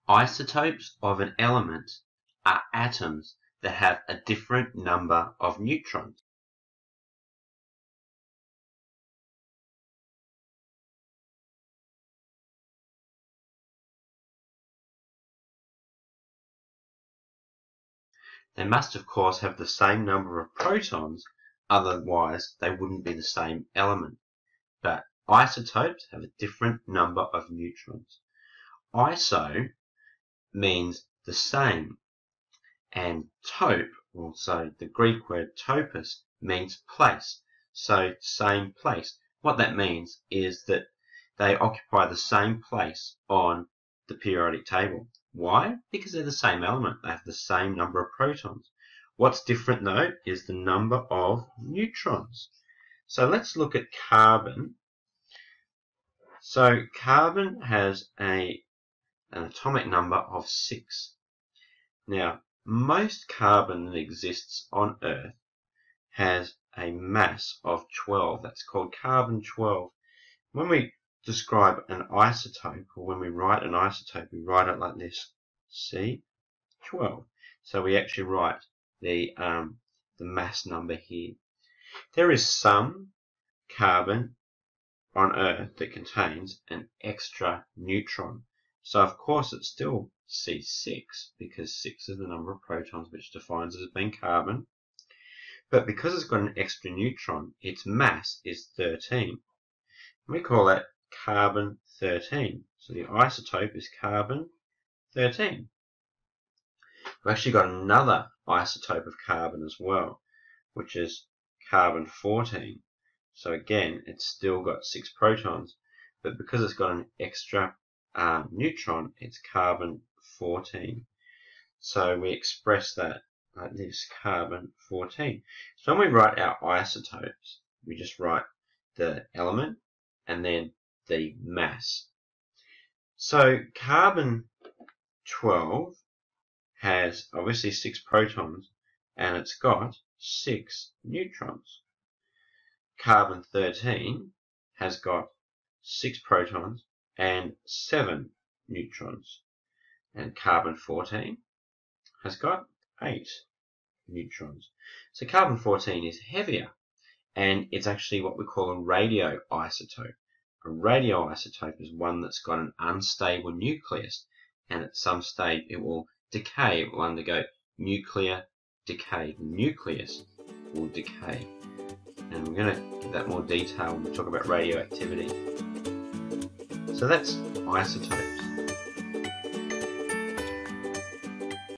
Isotopes of an element are atoms that have a different number of neutrons. They must of course have the same number of protons, otherwise they wouldn't be the same element. But isotopes have a different number of neutrons. Iso means the same, and tope, also the Greek word topos, means place. So same place. What that means is that they occupy the same place on the periodic table. Why? Because they're the same element. They have the same number of protons. What's different though is the number of neutrons. So let's look at carbon. So carbon has an atomic number of 6. Now, most carbon that exists on Earth has a mass of 12. That's called carbon-12. When we describe an isotope, or when we write an isotope, we write it like this, C12. So we actually write the mass number here. There is some carbon on Earth that contains an extra neutron. So of course it's still C6 because 6 is the number of protons which defines it as being carbon. But because it's got an extra neutron, its mass is 13. We call that carbon-13. So the isotope is carbon-13. We've actually got another isotope of carbon as well, which is carbon-14. So again, it's still got 6 protons, but because it's got an extra neutron, it's carbon-14. So we express that like this, carbon-14. So when we write our isotopes, we just write the element and then the mass. So carbon-12 has obviously 6 protons and it's got 6 neutrons. Carbon-13 has got 6 protons and 7 neutrons. And carbon-14 has got 8 neutrons. So carbon-14 is heavier, and it's actually what we call a radioisotope. A radioisotope is one that's got an unstable nucleus, and at some stage it will decay, it will undergo nuclear decay. The nucleus will decay. And we're going to give that more detail when we talk about radioactivity. So that's isotopes.